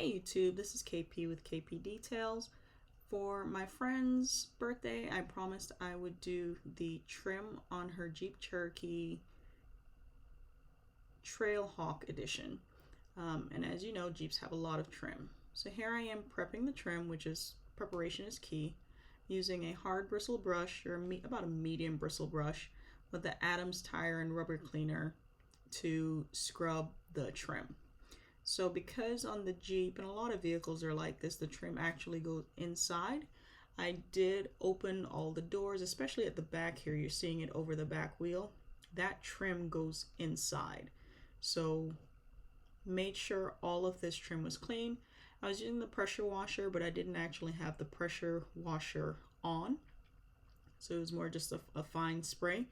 Hey YouTube, this is KP with KP Details. For my friend's birthday, I promised I would do the trim on her Jeep Cherokee Trailhawk edition. And as you know, Jeeps have a lot of trim. So here I am prepping the trim, which is preparation is key, using a hard bristle brush or about a medium bristle brush with the Adams tire and rubber cleaner to scrub the trim. So because on the Jeep, and a lot of vehicles are like this, the trim actually goes inside. I did open all the doors, especially at the back here. You're seeing it over the back wheel. That trim goes inside. So made sure all of this trim was clean. I was using the pressure washer, but I didn't actually have the pressure washer on. So it was more just a fine spray.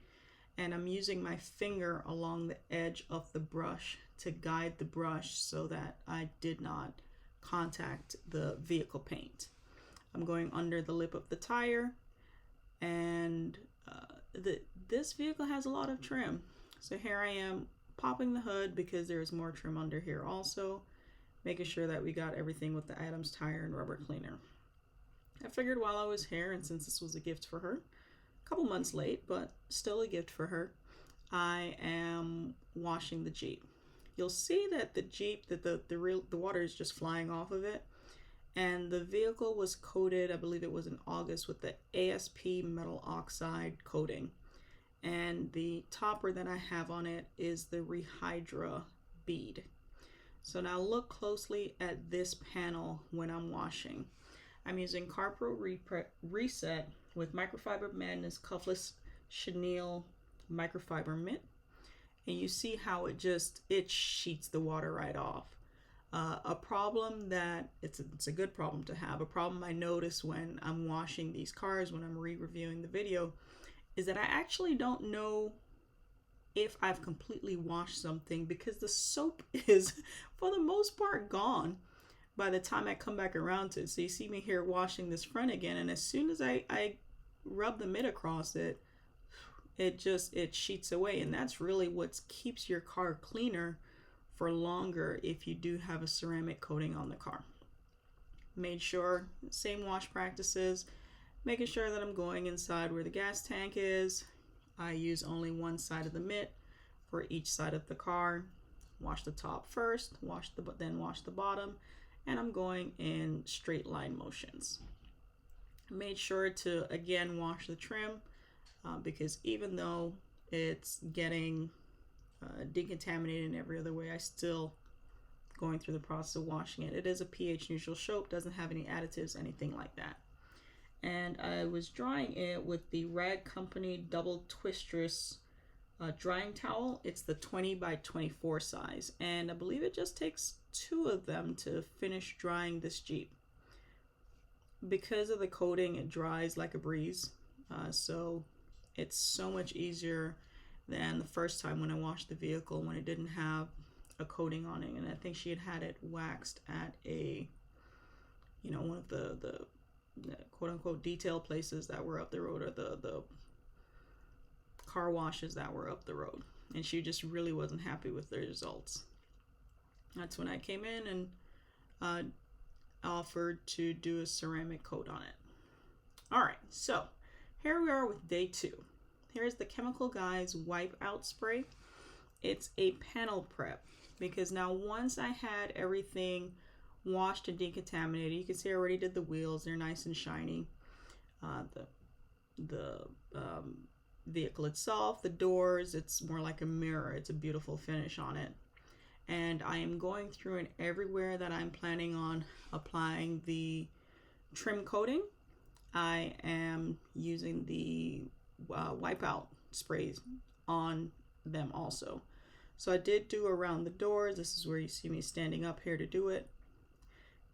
And I'm using my finger along the edge of the brush to guide the brush so that I did not contact the vehicle paint. I'm going under the lip of the tire, and this vehicle has a lot of trim. So here I am popping the hood because there's more trim under here also, making sure that we got everything with the Adams tire and rubber cleaner. I figured while I was here, and since this was a gift for her, couple months late, but still a gift for her, I am washing the Jeep. You'll see that the Jeep, that the water is just flying off of it, and the vehicle was coated, I believe it was in August, with the ASP metal oxide coating, and the topper that I have on it is the Rehydra bead. So now look closely at this panel when I'm washing. I'm using CarPro Reset with Microfiber Madness Cuffless Chenille Microfiber Mitt, and you see how it sheets the water right off. A problem that it's a good problem to have. A problem I notice when I'm washing these cars, when I'm re-reviewing the video, is that I actually don't know if I've completely washed something because the soap is for the most part gone by the time I come back around to it. So you see me here washing this front again, and as soon as I rub the mitt across it, it sheets away, and that's really what keeps your car cleaner for longer if you do have a ceramic coating on the car. Made sure, same wash practices, making sure that I'm going inside where the gas tank is. I use only one side of the mitt for each side of the car. Wash the top first, then wash the bottom, and I'm going in straight line motions. Made sure to again wash the trim because even though it's getting decontaminated in every other way, I still going through the process of washing it. It is a pH neutral soap, doesn't have any additives, anything like that. And I was drying it with the Rag Company Double Twistress drying towel. It's the 20 by 24 size, and I believe it just takes 2 of them to finish drying this Jeep. Because of the coating, it dries like a breeze, so it's so much easier than the first time when I washed the vehicle when it didn't have a coating on it. And I think she had it waxed at a, one of the quote-unquote detail places that were up the road, or the car washes that were up the road, and she just really wasn't happy with the results. That's when I came in and offered to do a ceramic coat on it. All right, so here we are with day 2. Here's the Chemical Guys Wipeout spray. It's a panel prep because now once I had everything washed and decontaminated, you can see I already did the wheels, they're nice and shiny. The vehicle itself, the doors, it's more like a mirror. It's a beautiful finish on it. And I am going through and everywhere that I'm planning on applying the trim coating, I am using the Wipeout sprays on them also. So I did do around the doors. This is where you see me standing up here to do it.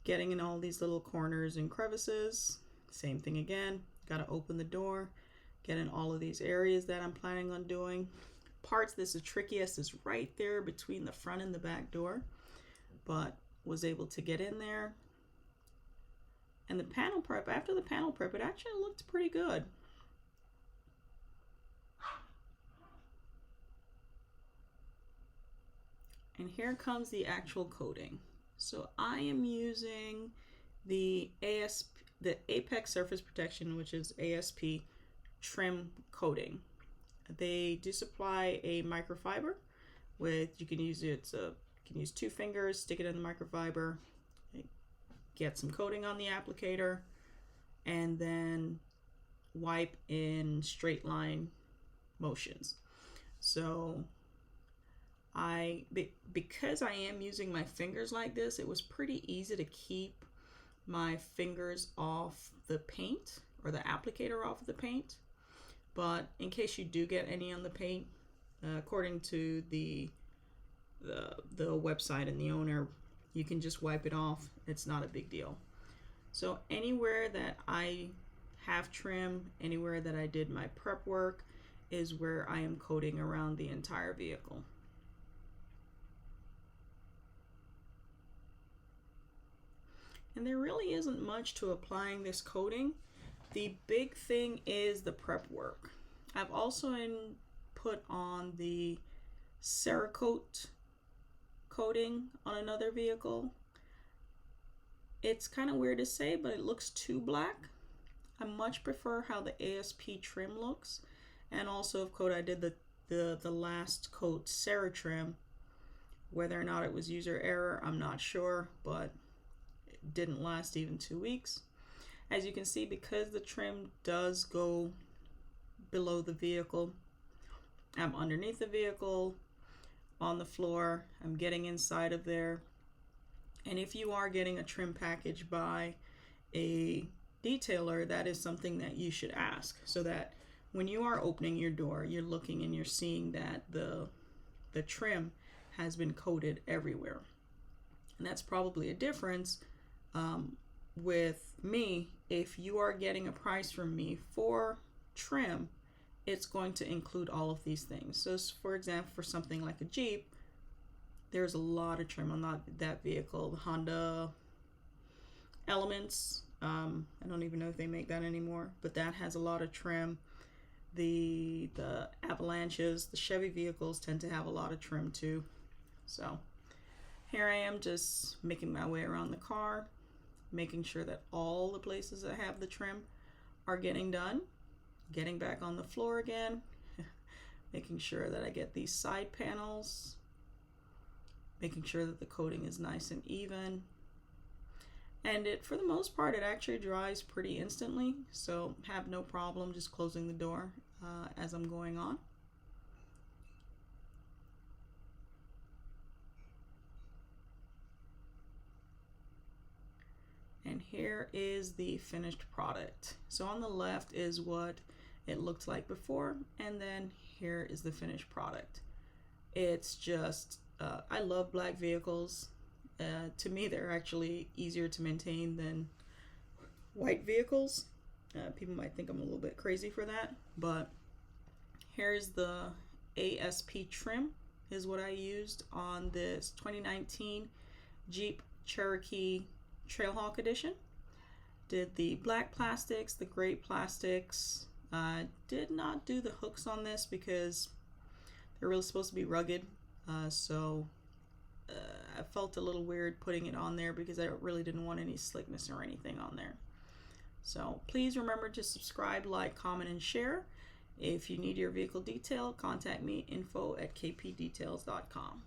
Getting in all these little corners and crevices. Same thing again. Got to open the door. Get in all of these areas that I'm planning on doing. Parts this is trickiest is right there between the front and the back door, but was able to get in there. And the panel prep, after the panel prep, it actually looked pretty good. And here comes the actual coating. So I am using the ASP, the Apex Surface Protection, which is ASP trim coating. They do supply a microfiber with, you can use it, you can use 2 fingers, stick it in the microfiber, get some coating on the applicator, and then wipe in straight line motions. So because I am using my fingers like this, it was pretty easy to keep my fingers off the paint, or the applicator off of the paint. But in case you do get any on the paint, according to the website and the owner, you can just wipe it off. It's not a big deal. So anywhere that I have trim, anywhere that I did my prep work, is where I am coating around the entire vehicle. And there really isn't much to applying this coating. The big thing is the prep work. I've also put on the Cerakote coating on another vehicle. It's kind of weird to say, but it looks too black. I much prefer how the ASP trim looks. And also, of course, I did the last coat Ceratrim. Whether or not it was user error, I'm not sure, but it didn't last even 2 weeks. As you can see, because the trim does go below the vehicle, I'm underneath the vehicle, on the floor, I'm getting inside of there. And if you are getting a trim package by a detailer, that is something that you should ask, so that when you are opening your door, you're looking and you're seeing that the trim has been coated everywhere. And that's probably a difference with me. If you are getting a price from me for trim, it's going to include all of these things. So for example, for something like a Jeep, there's a lot of trim on that vehicle. The Honda Elements, I don't even know if they make that anymore, but that has a lot of trim. The Avalanches, the Chevy vehicles tend to have a lot of trim too. So here I am just making my way around the car, making sure that all the places that have the trim are getting done, getting back on the floor again, making sure that I get these side panels, making sure that the coating is nice and even. And for the most part, it actually dries pretty instantly, so have no problem just closing the door as I'm going on. And here is the finished product. So on the left is what it looked like before, and then here is the finished product. It's just, I love black vehicles. To me, they're actually easier to maintain than white vehicles. People might think I'm a little bit crazy for that, but here's the ASP trim is what I used on this 2019 Jeep Cherokee Trailhawk edition. Did the black plastics, the gray plastics. Did not do the hooks on this because they're really supposed to be rugged, so I felt a little weird putting it on there because I really didn't want any slickness or anything on there. So please remember to subscribe, like, comment, and share. If you need your vehicle detailed, contact me, info@kpdetails.com.